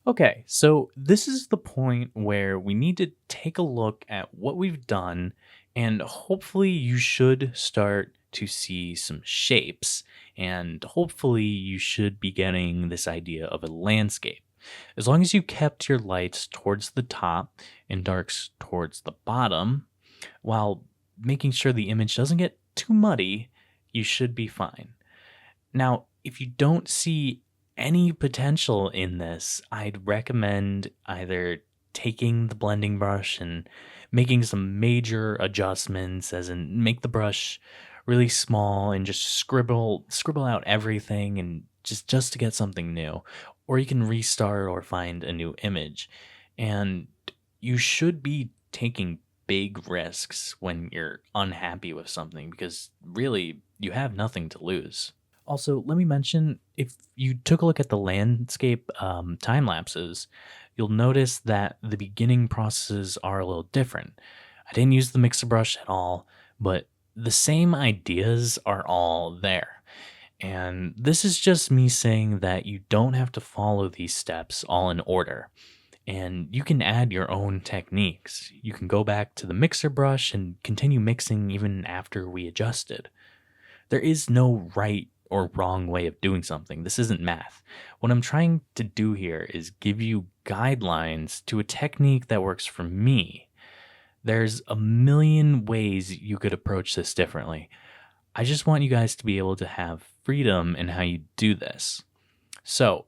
Okay, so this is the point where we need to take a look at what we've done, and hopefully, you should start to see some shapes, and hopefully, you should be getting this idea of a landscape. As long as you kept your lights towards the top and darks towards the bottom, while making sure the image doesn't get too muddy, you should be fine. Now, if you don't see any potential in this, I'd recommend either taking the blending brush and making some major adjustments, as in make the brush really small and just scribble out everything and just to get something new. Or you can restart or find a new image. And you should be taking big risks when you're unhappy with something because really you have nothing to lose. Also, let me mention if you took a look at the landscape time lapses, you'll notice that the beginning processes are a little different. I didn't use the mixer brush at all, but the same ideas are all there. And this is just me saying that you don't have to follow these steps all in order. And you can add your own techniques. You can go back to the mixer brush and continue mixing even after we adjusted. There is no right or wrong way of doing something. This isn't math. What I'm trying to do here is give you guidelines to a technique that works for me. There's a million ways you could approach this differently. I just want you guys to be able to have freedom in how you do this. So,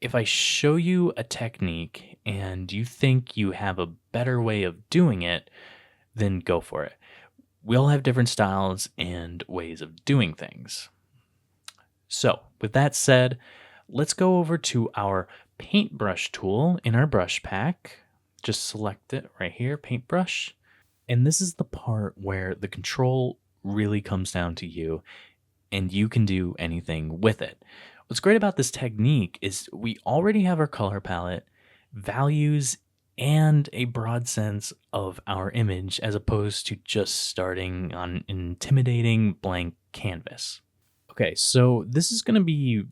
if I show you a technique and you think you have a better way of doing it, then go for it. We all have different styles and ways of doing things. So, with that said, let's go over to our paintbrush tool in our brush pack. Just select it right here, paintbrush. And this is the part where the control really comes down to you and you can do anything with it. What's great about this technique is we already have our color palette, values, and a broad sense of our image as opposed to just starting on an intimidating blank canvas. Okay, so this is going to be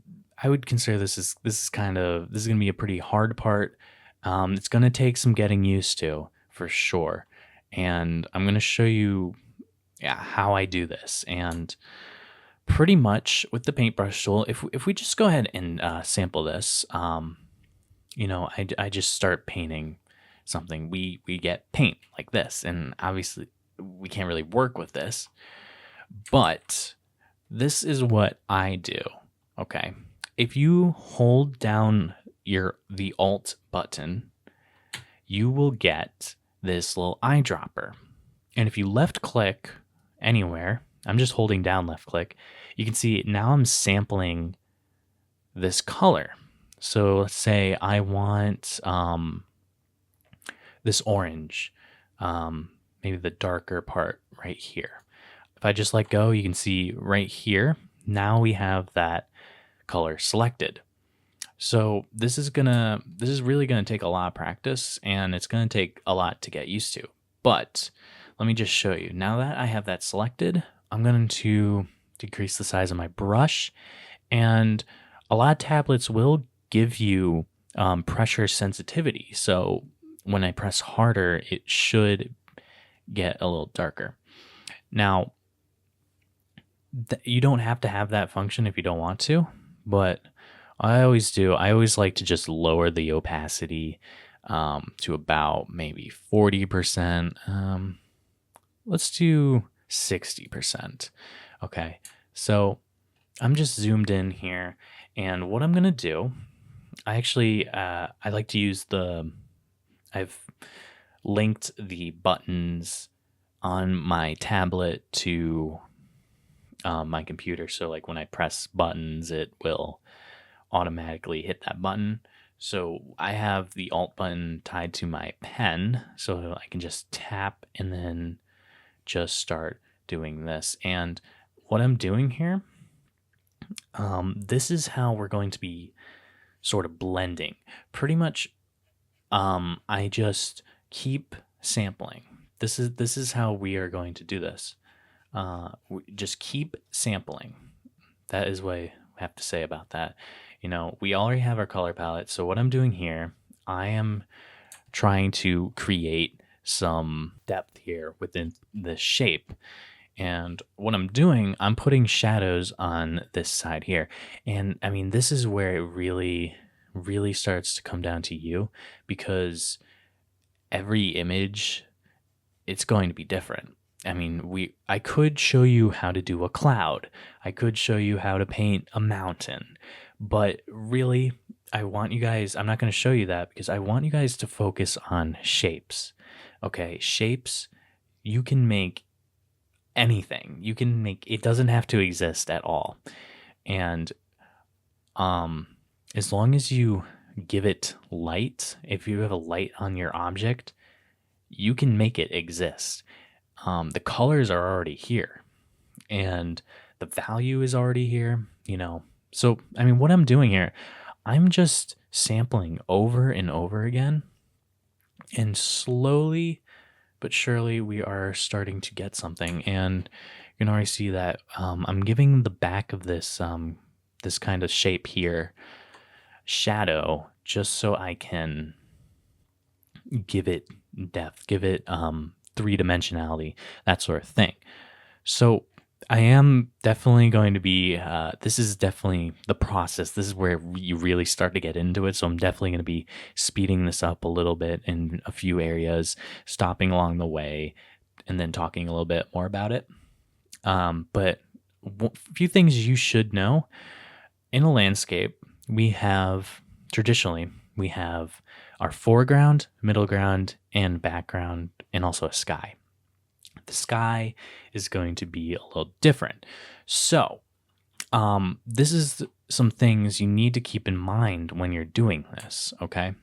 I would consider this is going to be a pretty hard part. It's going to take some getting used to for sure. And I'm going to show you how I do this. And pretty much with the paintbrush tool, if we just go ahead and sample this, I just start painting something. We get paint like this, and obviously we can't really work with this, but this is what I do. Okay, if you hold down the Alt button, you will get this little eyedropper, and if you left click anywhere, I'm just holding down left click. You can see now I'm sampling this color. So let's say I want this orange, maybe the darker part right here. If I just let go, you can see right here, now we have that color selected. So this is really gonna take a lot of practice and it's gonna take a lot to get used to. But let me just show you. Now that I have that selected, I'm going to decrease the size of my brush, and a lot of tablets will give you pressure sensitivity. So when I press harder, it should get a little darker. Now, you don't have to have that function if you don't want to, but I always do. I always like to just lower the opacity to about maybe 40%. Let's do 60%. Okay, so I'm just zoomed in here, and what I'm gonna do, I like to use I've linked the buttons on my tablet to my computer, so like when I press buttons, it will automatically hit that button. So I have the Alt button tied to my pen, so I can just tap and then just start doing this. And what I'm doing here, this is how we're going to be sort of blending. Pretty much, I just keep sampling. This is how we are going to do this. We just keep sampling. That is what I have to say about that. We already have our color palette. So what I'm doing here I am trying to create some depth here within this shape. And what I'm doing, I'm putting shadows on this side here. And I mean, this is where it really starts to come down to you, because every image, it's going to be different. I mean, I could show you how to do a cloud. I could show you how to paint a mountain. But really, I want you guys, I'm not going to show you that because I want you guys to focus on shapes. Okay, shapes, you can make anything. You can make, it doesn't have to exist at all. And um as long as you give it light, if you have a light on your object, you can make it exist. The colors are already here, and the value is already here, you know. So, I mean, what I'm doing here, I'm just sampling over and over again, and slowly but surely we are starting to get something. And you can already see that I'm giving the back of this kind of shape here shadow, just so I can give it depth, give it three dimensionality, that sort of thing. So I am definitely going to be, this is definitely the process. This is where you really start to get into it. So I'm definitely going to be speeding this up a little bit in a few areas, stopping along the way, and then talking a little bit more about it. But a few things you should know in a landscape, traditionally, we have our foreground, middle ground, and background, and also a sky. The sky is going to be a little different. So, this is some things you need to keep in mind when you're doing this, okay?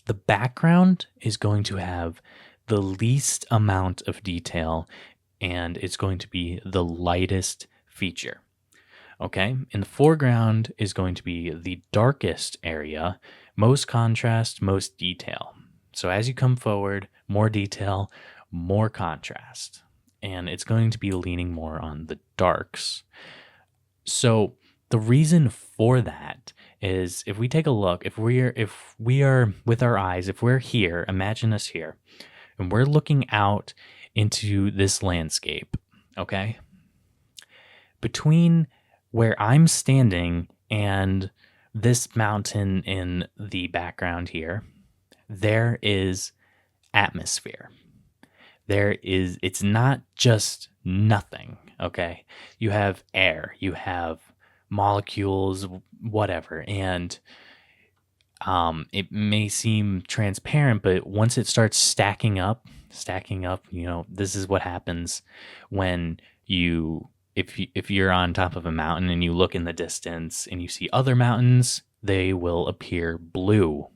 The background is going to have the least amount of detail, and it's going to be the lightest feature. Okay, and the foreground is going to be the darkest area, most contrast, most detail. So as you come forward, more detail, more contrast, and it's going to be leaning more on the darks. So the reason for that is, if we take a look, if we are with our eyes, if we're here, imagine us here, and we're looking out into this landscape, okay? Between where I'm standing and this mountain in the background here, there is atmosphere. It's not just nothing, okay? You have air, you have molecules, whatever, and it may seem transparent, but once it starts stacking up, you know, this is what happens when if you're on top of a mountain and you look in the distance and you see other mountains, they will appear blue.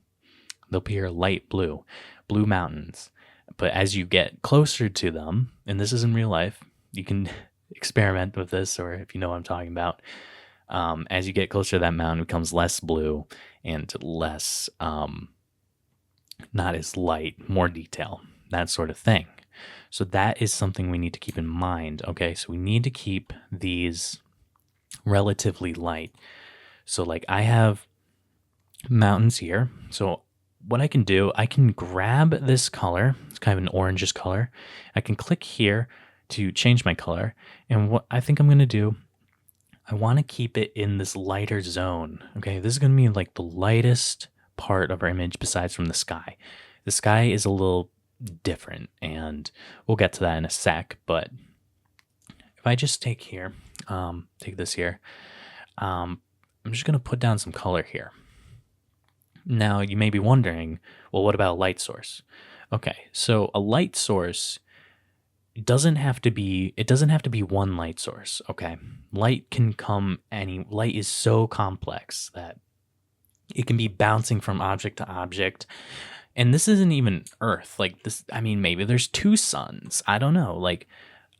They'll appear light blue, blue mountains. But as you get closer to them, and this is in real life, you can experiment with this, or if you know what I'm talking about, as you get closer to that mountain, it becomes less blue and less, not as light, more detail, that sort of thing. So that is something we need to keep in mind. Okay, so we need to keep these relatively light. So like I have mountains here. So what I can do, I can grab this color. It's kind of an orangish color. I can click here to change my color. And what I think I'm going to do, I want to keep it in this lighter zone. Okay, this is going to be like the lightest part of our image besides from the sky. The sky is a little different, and we'll get to that in a sec. But if I just take this here, I'm just going to put down some color here. Now you may be wondering, well, what about a light source? Okay, so a light source doesn't have to be one light source. Okay, light is so complex that it can be bouncing from object to object. And this isn't even Earth. Like this, I mean, maybe there's two suns. I don't know. Like,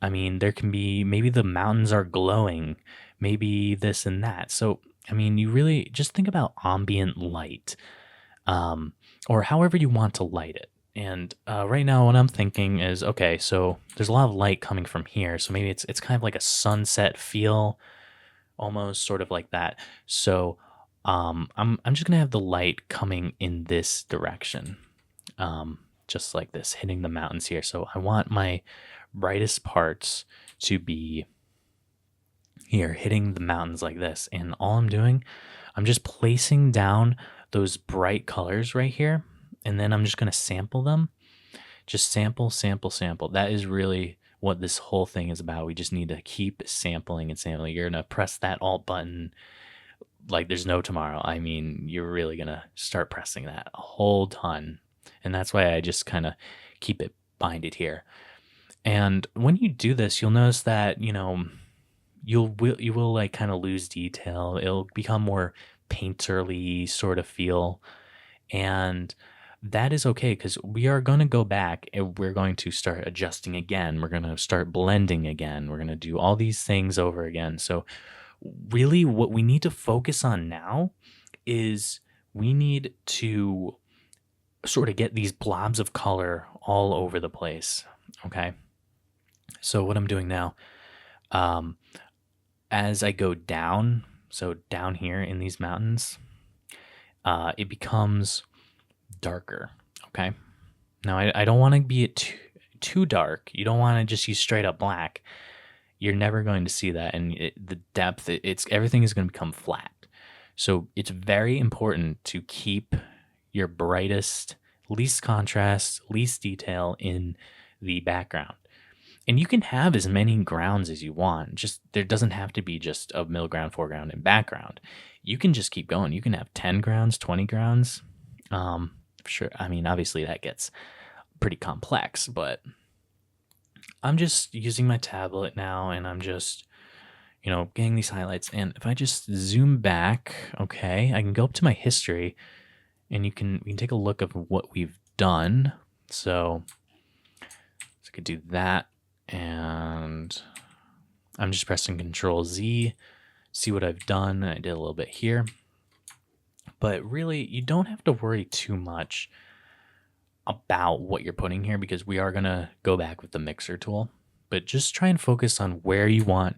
I mean, there can be, maybe the mountains are glowing, maybe this and that. So, I mean, you really just think about ambient light, or however you want to light it. And right now, what I'm thinking is, okay, so there's a lot of light coming from here. So maybe it's kind of like a sunset feel, almost sort of like that. So I'm just gonna have the light coming in this direction, um, just like this, hitting the mountains here. So I want my brightest parts to be here, hitting the mountains like this. And all I'm doing, I'm just placing down those bright colors right here, and then I'm just gonna sample them. Just sample, sample, sample. That is really what this whole thing is about. We just need to keep sampling and sampling. You're gonna press that alt button like there's no tomorrow. I mean, you're really gonna start pressing that a whole ton. And that's why I just kind of keep it binded here. And when you do this, you'll notice that, you will like kind of lose detail. It'll become more painterly sort of feel. And that is okay because we are going to go back and we're going to start adjusting again. We're going to start blending again. We're going to do all these things over again. So really what we need to focus on now is we need to sort of get these blobs of color all over the place. Okay. So what I'm doing now, um, as I go down, so down here in these mountains, it becomes darker. Okay. Now I don't want to be it too dark. You don't want to just use straight up black. You're never going to see that, and the depth, it's everything is going to become flat. So it's very important to keep your brightest, least contrast, least detail in the background. And you can have as many grounds as you want. Just there doesn't have to be just a middle ground, foreground, and background. You can just keep going. You can have 10 grounds, 20 grounds. Sure. I mean, obviously that gets pretty complex, but I'm just using my tablet now and I'm just, getting these highlights. And if I just zoom back, okay, I can go up to my history and we can take a look of what we've done. So I could do that, and I'm just pressing Control Z, see what I've done. I did a little bit here, but really you don't have to worry too much about what you're putting here because we are going to go back with the mixer tool, but just try and focus on where you want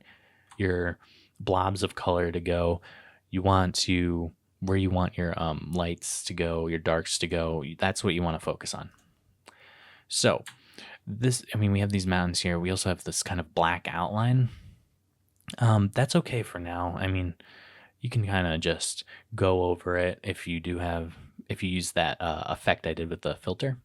your blobs of color to go. Where you want your lights to go, your darks to go. That's what you want to focus on. So we have these mountains here. We also have this kind of black outline. That's okay for now. I mean, you can kind of just go over it if you use that effect I did with the filter.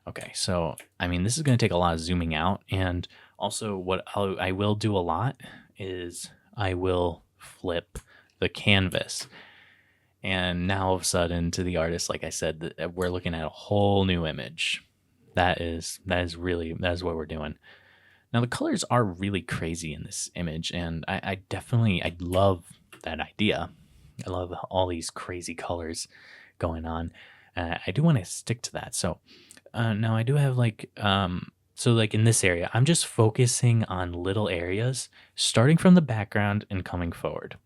Okay, so this is going to take a lot of zooming out, and also what I will do a lot is I will flip the canvas, and now all of a sudden to the artist, like I said, we're looking at a whole new image. That is what we're doing. Now the colors are really crazy in this image, and I love that idea. I love all these crazy colors going on. I do want to stick to that. So now I do have like in this area, I'm just focusing on little areas, starting from the background and coming forward.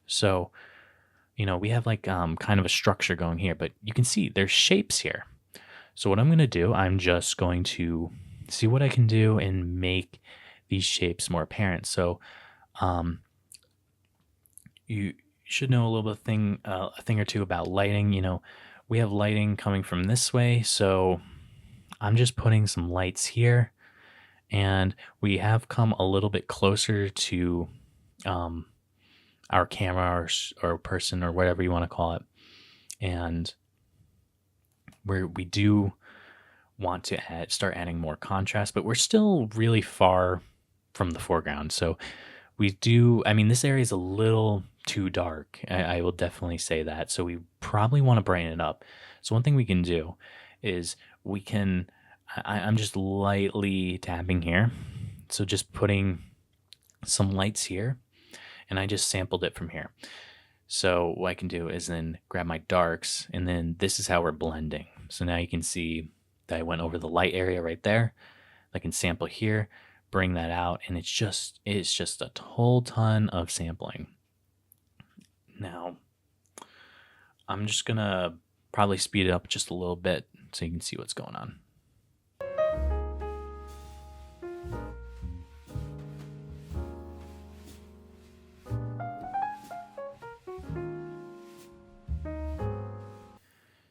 So we have like kind of a structure going here, but you can see there's shapes here. So what I'm going to do, I'm just going to see what I can do and make these shapes more apparent. So you should know a little bit a thing or two about lighting. We have lighting coming from this way, so I'm just putting some lights here, and we have come a little bit closer to our camera or person or whatever you want to call it, and we do want to start adding more contrast, but we're still really far from the foreground. So this area is a little too dark. I will definitely say that. So we probably want to brighten it up. So one thing we can do is I'm just lightly tapping here. So just putting some lights here, and I just sampled it from here. So what I can do is then grab my darks, and then this is how we're blending. So now you can see that I went over the light area right there. I can sample here, bring that out, and it's just a whole ton of sampling. Now, I'm just gonna probably speed it up just a little bit so you can see what's going on.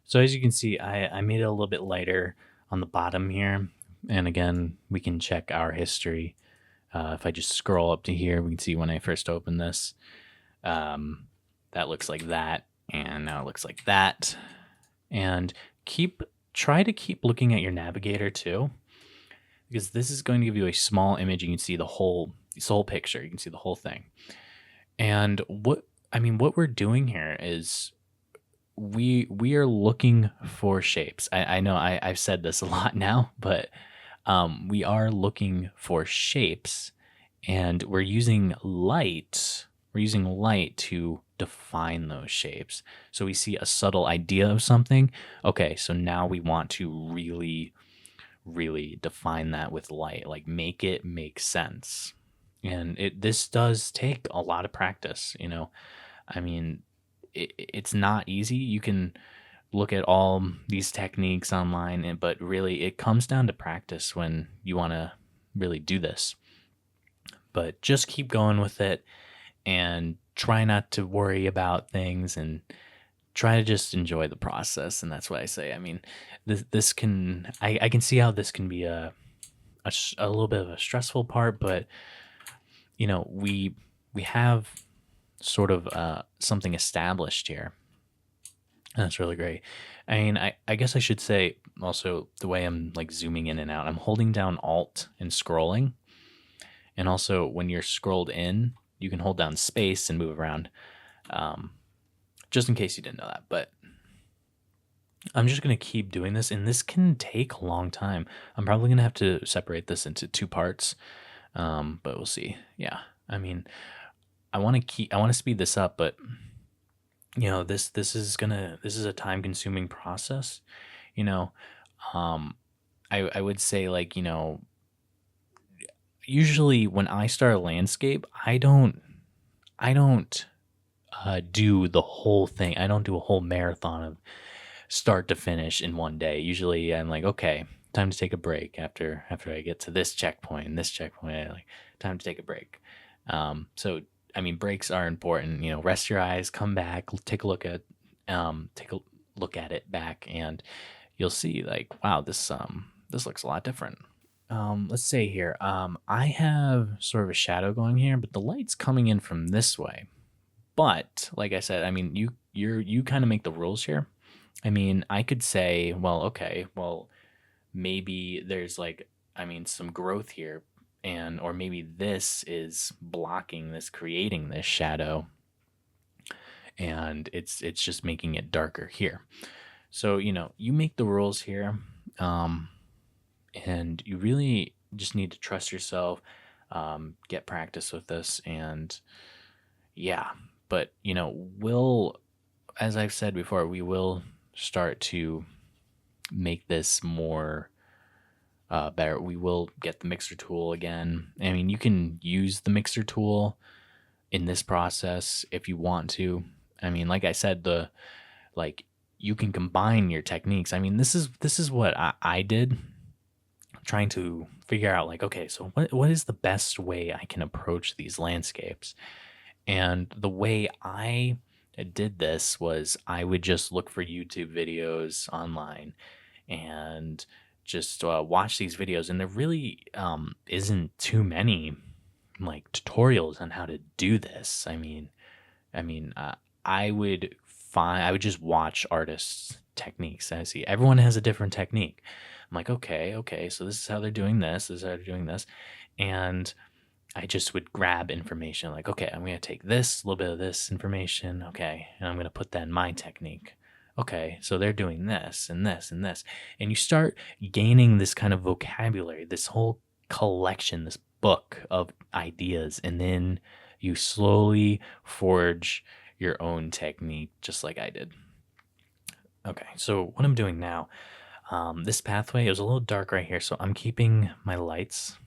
So as you can see, I made it a little bit lighter on the bottom here. And again, we can check our history. If I just scroll up to here, we can see when I first opened this. Um, that looks like that. And now it looks like that. And try to keep looking at your navigator too, because this is going to give you a small image. You can see this whole picture. You can see the whole thing. And what we're doing here is we are looking for shapes. I know I've said this a lot now, but we are looking for shapes, and we're using light. We're using light to define those shapes. So we see a subtle idea of something. Okay, so now we want to really define that with light, like make it make sense. And this does take a lot of practice, you know. I mean, it's not easy. You can look at all these techniques online, but really it comes down to practice when you want to really do this. But just keep going with it and try not to worry about things and try to just enjoy the process. And that's what I say. I mean, this can, I can see how this can be a little bit of a stressful part, but you know, we have sort of something established here. And that's really great. I mean, I guess I should say also the way I'm like zooming in and out, I'm holding down Alt and scrolling. And also when you're scrolled in, you can hold down space and move around. Just in case you didn't know that. But I'm just going to keep doing this. And this can take a long time. I'm probably going to have to separate this into two parts. But we'll see. Yeah. I mean, I want to speed this up, but you know, this is a time consuming process, you know. I would say, like, you know, usually when I start a landscape, I don't do the whole thing. I don't do a whole marathon of start to finish in one day. Usually I'm like, okay, time to take a break after I get to this checkpoint and this checkpoint. I like time to take a break. So I mean, breaks are important. You know, rest your eyes, come back, take a look at it back, and you'll see like, wow, this looks a lot different. Let's say here, I have sort of a shadow going here, but the light's coming in from this way. But like I said, I mean, you kind of make the rules here. I mean, I could say, well, okay, well, maybe there's like, I mean, some growth here, and or maybe this is blocking this, creating this shadow, and it's just making it darker here. So, you know, you make the rules here, and you really just need to trust yourself, get practice with this, and yeah. But you know, as I've said before, we will start to make this more better. We will get the mixer tool again. I mean, you can use the mixer tool in this process if you want to. I mean, like I said, like you can combine your techniques. I mean, this is what I did, trying to figure out like, okay, so what is the best way I can approach these landscapes? And the way I did this was I would just look for YouTube videos online and just watch these videos. And there really isn't too many like tutorials on how to do this. I mean, I would just watch artists' techniques. I see everyone has a different technique. I'm like, okay, so this is how they're doing this. This is how they're doing this, and I just would grab information like, okay, I'm going to take this, a little bit of this information, okay, and I'm going to put that in my technique. Okay, so they're doing this and this and this. And you start gaining this kind of vocabulary, this whole collection, this book of ideas, and then you slowly forge your own technique, just like I did. Okay, so what I'm doing now, this pathway, it was a little dark right here, so I'm keeping my lights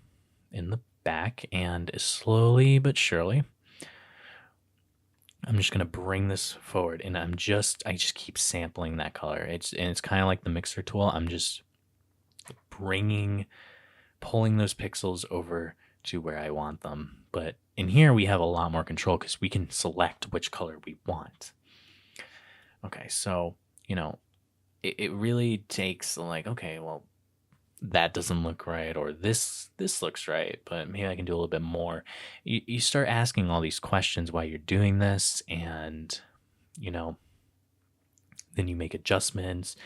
in the back, and slowly but surely I'm just going to bring this forward, and I just keep sampling that color. It's kind of like the mixer tool. I'm just pulling those pixels over to where I want them. But in here we have a lot more control because we can select which color we want. Okay, so, you know, it really takes like, okay, well, that doesn't look right, or this looks right, but maybe I can do a little bit more. You start asking all these questions while you're doing this, and you know, then you make adjustments,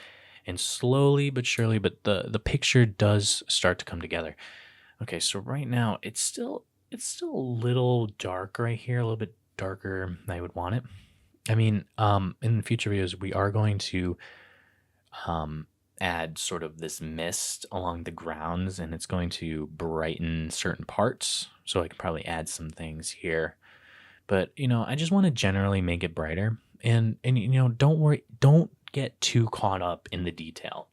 and slowly but surely, but the picture does start to come together. Okay, so right now it's still a little dark right here, a little bit darker than I would want it. I mean, in future videos, we are going to um, add sort of this mist along the grounds, and it's going to brighten certain parts. So I can probably add some things here, but I just want to generally make it brighter. And don't worry, don't get too caught up in the detail.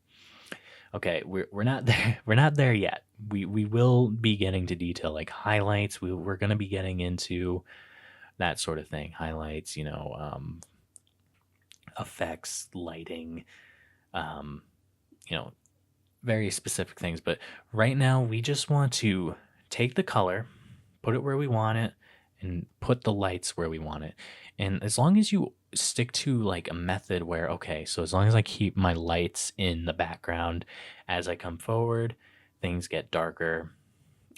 Okay, we're not there. We're not there yet. We will be getting to detail like highlights. We're going to be getting into that sort of thing. Highlights, effects, lighting, um, you know, very specific things. But right now, we just want to take the color, put it where we want it, and put the lights where we want it. And as long as you stick to like a method where, okay, so as long as I keep my lights in the background as I come forward, things get darker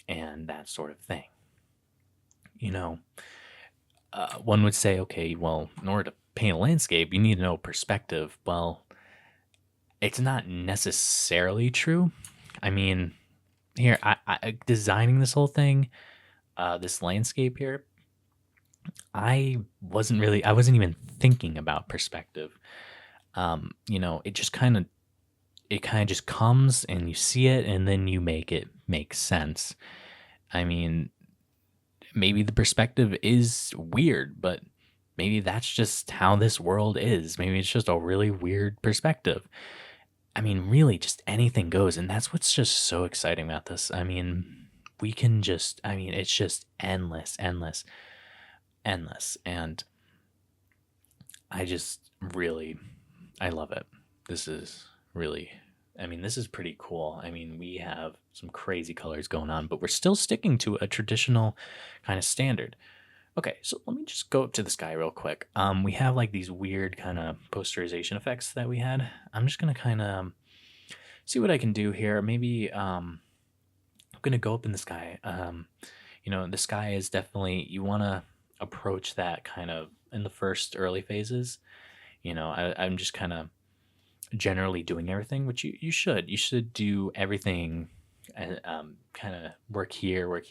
and that sort of thing. You know, one would say, okay, well, in order to paint a landscape, you need to know perspective. Well, it's not necessarily true. I mean, here, designing this whole thing, this landscape here, I wasn't even thinking about perspective. It kind of just comes and you see it and then you make it make sense. I mean, maybe the perspective is weird, but maybe that's just how this world is. Maybe it's just a really weird perspective. I mean, really, just anything goes. And that's what's just so exciting about this. I mean, it's just endless, endless, endless. And I just really, I love it. This is really, this is pretty cool. I mean, we have some crazy colors going on, but we're still sticking to a traditional kind of standard. Okay, so let me just go up to the sky real quick. We have like these weird kind of posterization effects that we had. I'm just gonna kind of see what I can do here. Maybe I'm gonna go up in the sky. The sky is definitely you want to approach that kind of in the first early phases. I'm just kind of generally doing everything, which you should. You should do everything, and kind of work here,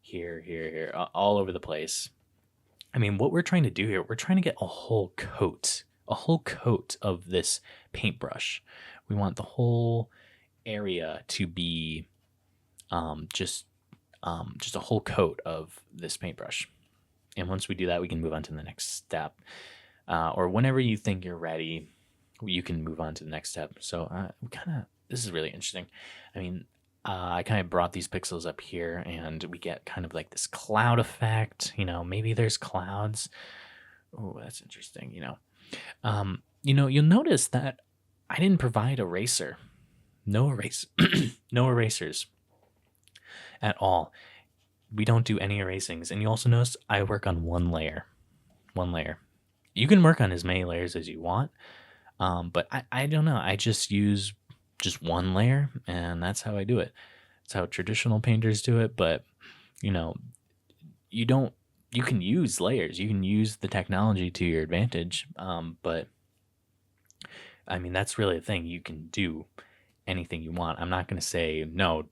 here, all over the place. I mean, what we're trying to do here, we're trying to get a whole coat of this paintbrush. We want the whole area to be just a whole coat of this paintbrush. And once we do that, we can move on to the next step. Or whenever you think you're ready, you can move on to the next step. So this is really interesting. I mean, I kind of brought these pixels up here and we get kind of like this cloud effect. Maybe there's clouds. Oh, that's interesting. You'll notice that I didn't provide eraser. No erase, no erasers at all. We don't do any erasings. And you also notice I work on one layer. One layer. You can work on as many layers as you want. But I don't know. I just use just one layer and that's how I do it. It's how traditional painters do it. But, you don't, you can use layers. You can use the technology to your advantage. But I mean, that's really the thing. You can do anything you want. I'm not going to say, no,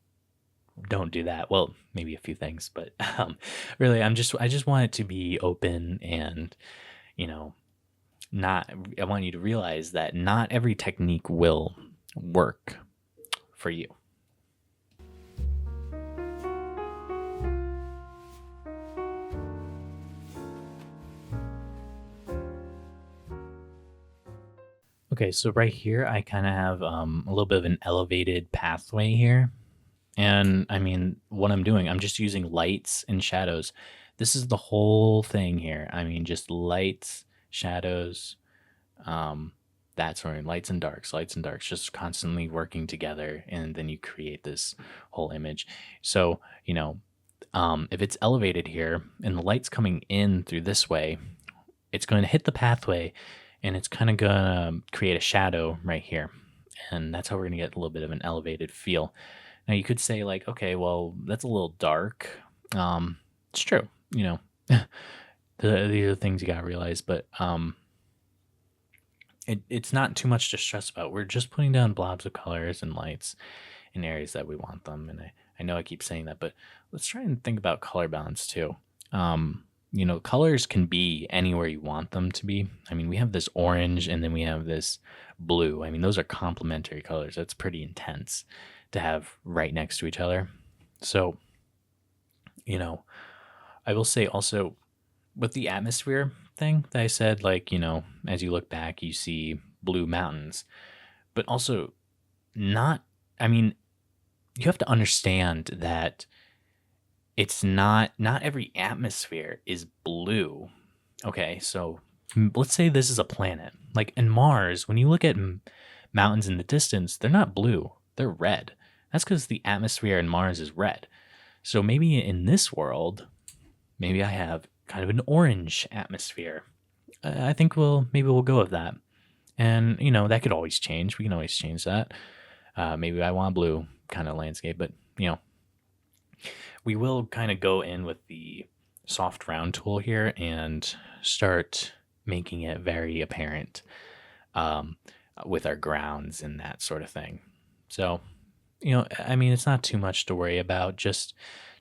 don't do that. Well, maybe a few things, but really, I just want it to be open and, not, I want you to realize that not every technique will work for you. Okay, so right here, I kind of have a little bit of an elevated pathway here. And I mean, what I'm doing, I'm just using lights and shadows. This is the whole thing here. I mean, just lights, shadows, that sort of lights and darks, just constantly working together. And then you create this whole image. So, if it's elevated here and the light's coming in through this way, it's going to hit the pathway and it's kind of gonna create a shadow right here. And that's how we're gonna get a little bit of an elevated feel. Now you could say like, okay, well, that's a little dark. Um, it's true, you know. These are things you gotta realize, but it's not too much to stress about. We're just putting down blobs of colors and lights in areas that we want them. And I know I keep saying that, but let's try and think about color balance too. Colors can be anywhere you want them to be. I mean, we have this orange and then we have this blue. I mean, those are complementary colors. That's pretty intense to have right next to each other. So, you know, I will say also with the atmosphere thing that I said, like, as you look back, you see blue mountains, but also not, I mean, you have to understand that it's not every atmosphere is blue. Okay, so let's say this is a planet. Like in Mars, when you look at mountains in the distance, they're not blue, they're red. That's because the atmosphere in Mars is red. So maybe in this world, maybe I have kind of an orange atmosphere. I think we'll go with that. And that could always change. We can always change that. Maybe I want a blue kind of landscape, but we will kind of go in with the soft round tool here and start making it very apparent um, with our grounds and that sort of thing. So, I mean, it's not too much to worry about. Just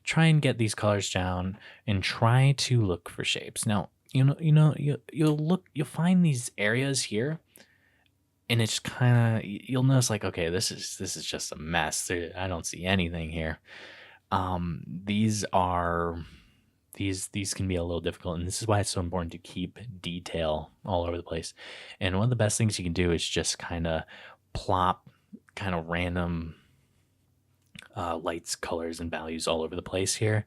try and get these colors down and try to look for shapes. Now, you'll find these areas here, and it's kind of you'll notice like, okay, this is just a mess. I don't see anything here. These can be a little difficult, and this is why it's so important to keep detail all over the place. And one of the best things you can do is just kind of plop kind of random lights, colors, and values all over the place here.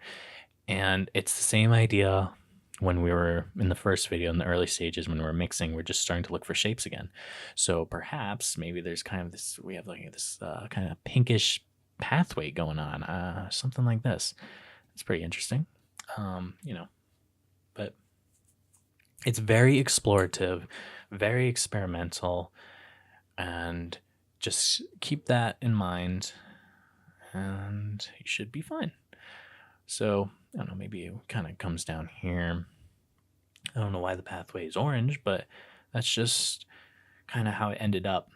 And it's the same idea when we were in the first video in the early stages when we were mixing. We're just starting to look for shapes again. So perhaps maybe there's kind of this, we have like this kind of pinkish pathway going on, something like this. It's pretty interesting. But it's very explorative, very experimental, and just keep that in mind and you should be fine. So I don't know, maybe it kind of comes down here. I don't know why the pathway is orange, but that's just kind of how it ended up.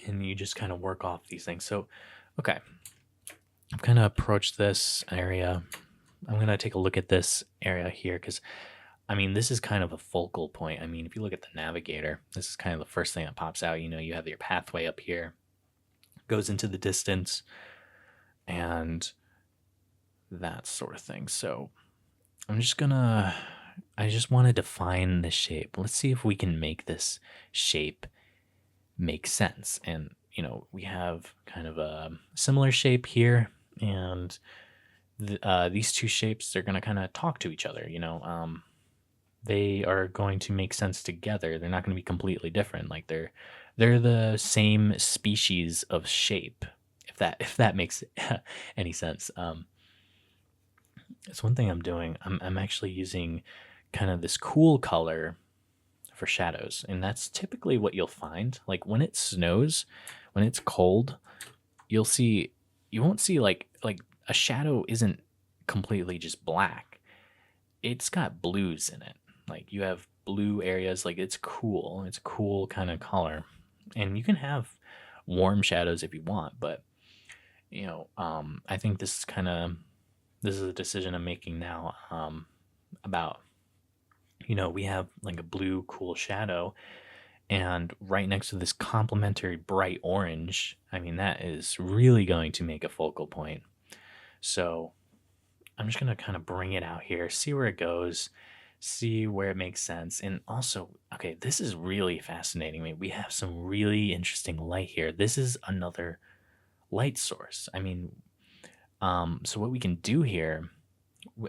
And you just kind of work off these things. So, okay, I've kind of approached this area. I'm going to take a look at this area here because, I mean, this is kind of a focal point. I mean, if you look at the navigator, this is kind of the first thing that pops out. You have your pathway up here, goes into the distance, and that sort of thing. So I just want to define the shape. Let's see if we can make this shape make sense. And, we have kind of a similar shape here, and these two shapes, they're going to kind of talk to each other, they are going to make sense together. They're not going to be completely different. Like they're the same species of shape, if that makes any sense. It's one thing I'm doing. I'm actually using kind of this cool color for shadows, and that's typically what you'll find. Like when it snows, when it's cold, you won't see like a shadow isn't completely just black. It's got blues in it. Like you have blue areas. Like it's cool. It's a cool kind of color, and you can have warm shadows if you want. But I think this is a decision I'm making now about, we have like a blue cool shadow, and right next to this complementary bright orange. I mean, that is really going to make a focal point. So I'm just going to kind of bring it out here, see where it goes, see where it makes sense. And also, okay, this is really fascinating me. We have some really interesting light here. This is another light source. I mean, so what we can do here,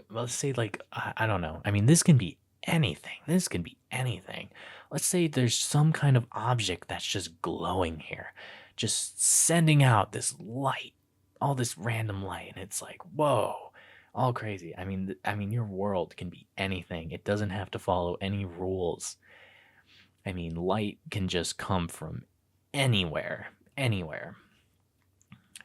let's say like, I don't know. I mean, this can be anything. This can be anything. Let's say there's some kind of object that's just glowing here, just sending out this light, all this random light, and it's like, whoa, all crazy. I mean, your world can be anything. It doesn't have to follow any rules. I mean, light can just come from anywhere, anywhere.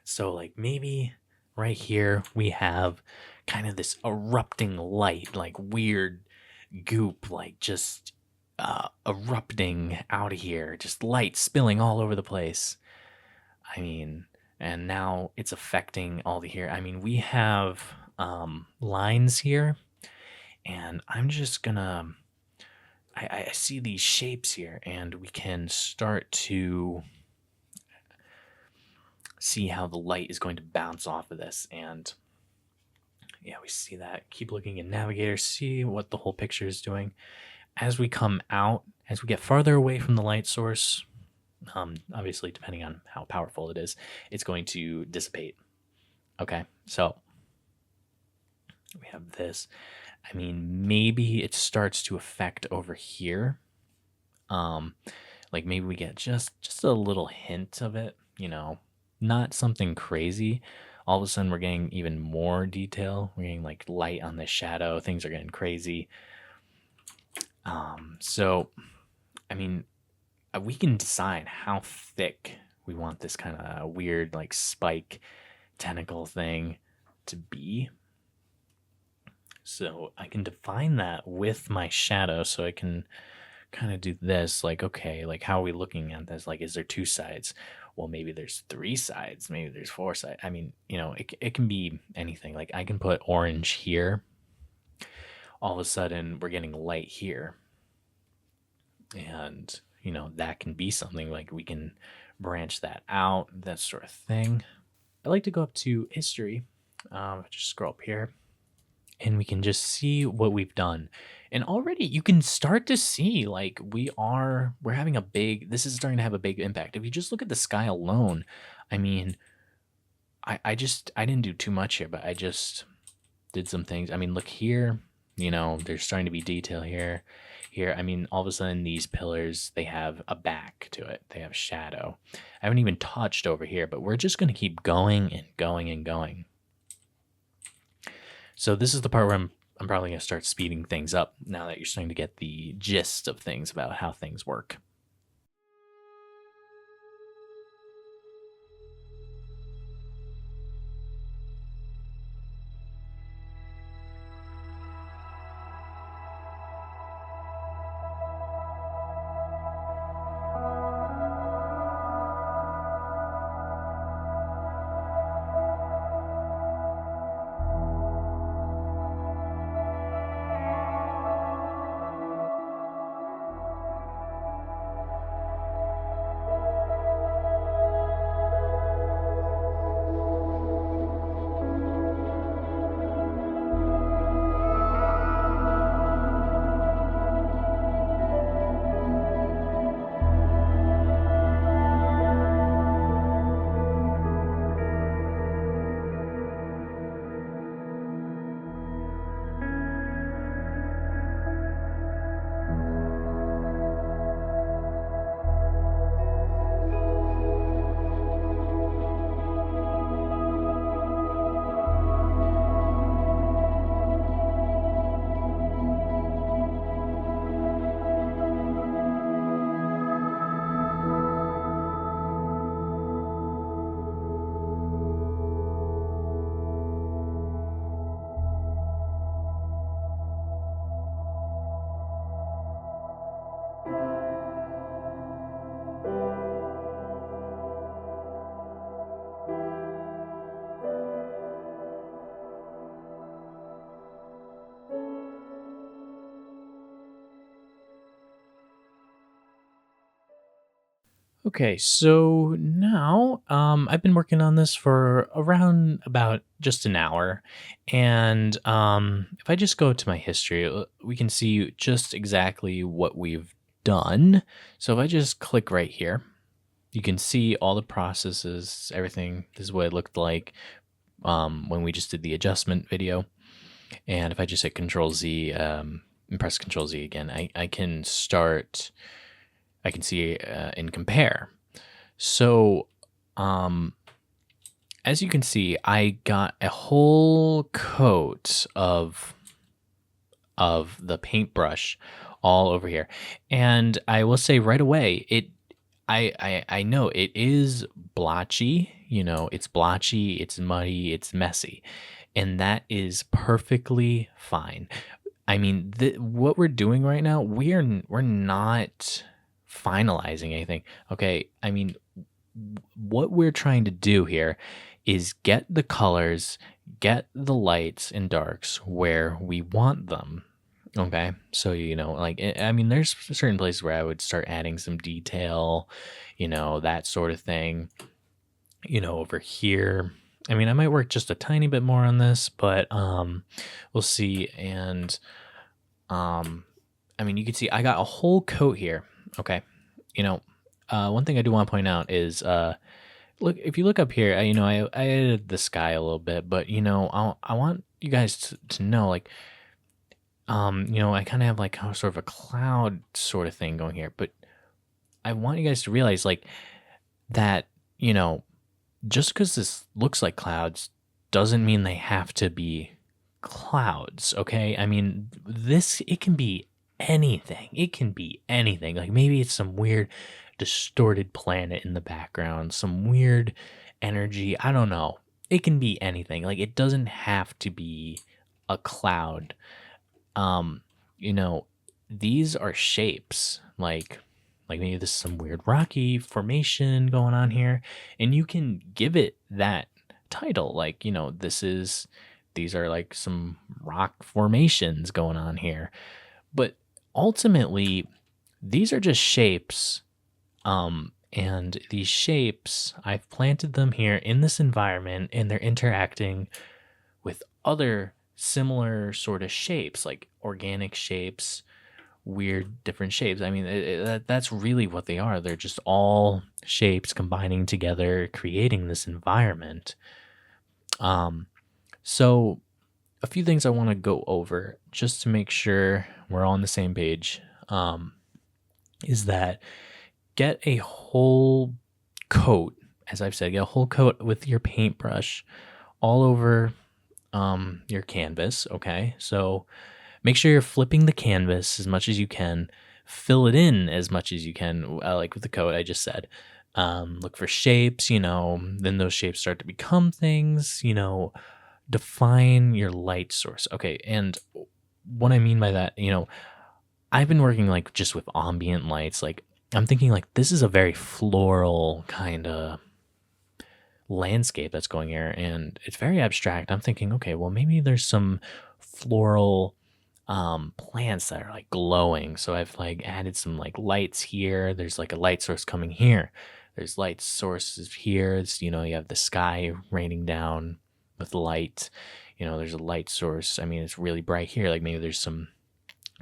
So, like, maybe right here we have kind of this erupting light, like weird goop, like just erupting out of here, just light spilling all over the place. I mean, and now it's affecting all the here. I mean, we have lines here, and I'm just gonna. I see these shapes here, and we can start to see how the light is going to bounce off of this. And yeah, we see that. Keep looking in Navigator, see what the whole picture is doing. As we come out, as we get farther away from the light source, obviously, depending on how powerful it is, it's going to dissipate. Okay, so we have this. I mean, maybe it starts to affect over here. Um, like maybe we get just a little hint of it, not something crazy. All of a sudden, we're getting even more detail. We're getting like light on the shadow. Things are getting crazy. So, I mean, we can decide how thick we want this kind of weird, like spike tentacle thing to be. So I can define that with my shadow. So I can kind of do this like, okay, like how are we looking at this? Like, is there two sides? Well, maybe there's three sides. Maybe there's four sides. I mean, it can be anything. Like I can put orange here. All of a sudden, we're getting light here. And, that can be something like we can branch that out, that sort of thing. I like to go up to history, just scroll up here, and we can just see what we've done. And already you can start to see like we're having this is starting to have a big impact. If you just look at the sky alone, I mean, I didn't do too much here, but I just did some things. I mean, look here, there's starting to be detail here. Here, I mean, all of a sudden these pillars, they have a back to it. They have shadow. I haven't even touched over here, but we're just going to keep going and going and going. So this is the part where I'm probably going to start speeding things up now that you're starting to get the gist of things about how things work. Okay, so now I've been working on this for around about just an hour. And if I just go to my history, we can see just exactly what we've done. So if I just click right here, you can see all the processes, everything. This is what it looked like when we just did the adjustment video. And if I just hit Control Z and press Control Z again, I can start. I can see and compare. So, as you can see, I got a whole coat of the paintbrush all over here. And I will say right away, I know it is blotchy, it's blotchy, it's muddy, it's messy, and that is perfectly fine. I mean, what we're doing right now, we're not finalizing anything. Okay? I mean, what we're trying to do here is get the colors, get the lights and darks where we want them. Okay. So, like, I mean, there's certain places where I would start adding some detail, that sort of thing, over here. I mean, I might work just a tiny bit more on this, but we'll see. And I mean, you can see I got a whole coat here. Okay. You know, one thing I do want to point out is look, if you look up here, I edited the sky a little bit, but I want you guys to know, like, I kind of have like sort of a cloud sort of thing going here, but I want you guys to realize, like, that, just because this looks like clouds doesn't mean they have to be clouds. Okay. I mean, it can be anything. It can be anything. Like, maybe it's some weird distorted planet in the background, some weird energy. I don't know. It can be anything. Like, it doesn't have to be a cloud. Um, you know, these are shapes. Like maybe this is some weird rocky formation going on here, and you can give it that title. Like, these are like some rock formations going on here. But ultimately, these are just shapes. And these shapes, I've planted them here in this environment, and they're interacting with other similar sort of shapes, like organic shapes, weird different shapes. I mean, that's really what they are. They're just all shapes combining together, creating this environment. So a few things I want to go over just to make sure we're all on the same page, is that get a whole coat, as I've said, get a whole coat with your paintbrush all over your canvas. Okay, so make sure you're flipping the canvas as much as you can, fill it in as much as you can, like with the coat I just said. Look for shapes, then those shapes start to become things. Define your light source. Okay, and what I mean by that, I've been working like just with ambient lights. Like, I'm thinking like this is a very floral kind of landscape that's going here, and it's very abstract. I'm thinking, okay, well, maybe there's some floral plants that are like glowing. So I've like added some like lights here. There's like a light source coming here. There's light sources here. It's, you have the sky raining down with light. There's a light source. I mean, it's really bright here. Like, maybe there's some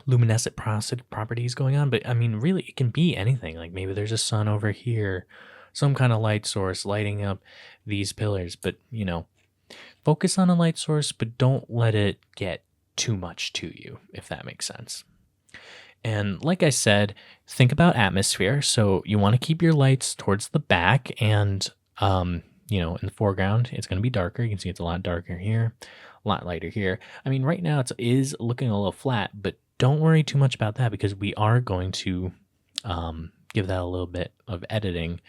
luminescent properties going on, but I mean, really, it can be anything. Like, maybe there's a sun over here, some kind of light source lighting up these pillars. But focus on a light source, but don't let it get too much to you, if that makes sense. And like I said, think about atmosphere. So you want to keep your lights towards the back, and in the foreground, it's going to be darker. You can see it's a lot darker here, a lot lighter here. I mean, right now it is looking a little flat, but don't worry too much about that, because we are going to give that a little bit of editing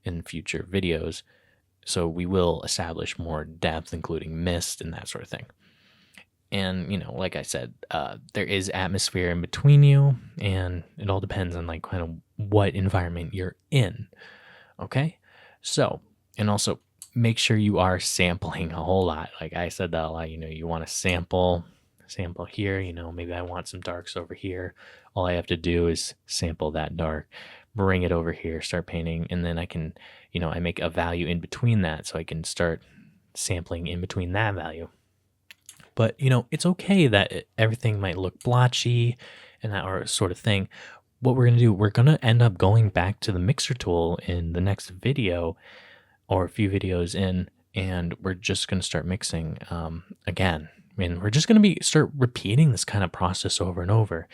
in future videos. So we will establish more depth, including mist and that sort of thing. And, like I said, there is atmosphere in between you, and it all depends on like kind of what environment you're in. Okay. So, and also make sure you are sampling a whole lot. Like I said that a lot, you want to sample here, maybe I want some darks over here. All I have to do is sample that dark, bring it over here, start painting. And then I can, I make a value in between that, so I can start sampling in between that value. But, it's okay that everything might look blotchy and that sort of thing. What we're going to do, we're going to end up going back to the mixer tool in the next video, or a few videos in, and we're just going to start mixing again. And we're just going to start repeating this kind of process over and over,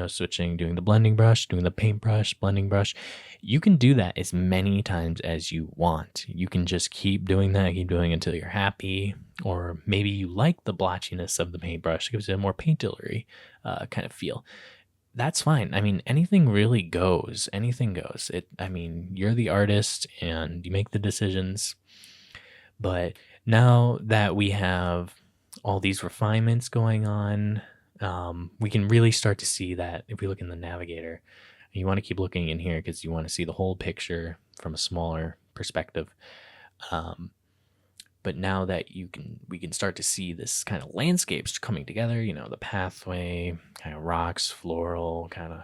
switching, doing the blending brush, doing the paintbrush, blending brush. You can do that as many times as you want. You can just keep doing that, keep doing it until you're happy. Or maybe you like the blotchiness of the paintbrush. It gives it a more painterly kind of feel. That's fine. I mean, anything really goes. Anything goes. I mean, you're the artist and you make the decisions. But now that we have all these refinements going on, we can really start to see that if we look in the navigator, you want to keep looking in here because you want to see the whole picture from a smaller perspective. Um, but now that we can start to see this kind of landscapes coming together, the pathway, kind of rocks, floral, kind of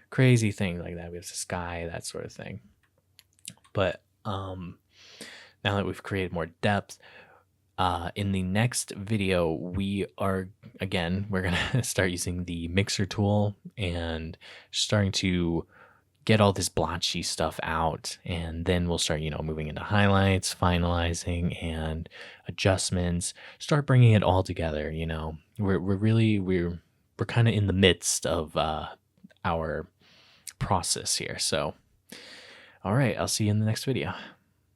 crazy things like that. We have the sky, that sort of thing. But now that we've created more depth, in the next video, we're gonna start using the mixer tool and starting to get all this blotchy stuff out, and then we'll start, moving into highlights, finalizing, and adjustments. Start bringing it all together. We're kind of in the midst of our process here. So, all right, I'll see you in the next video.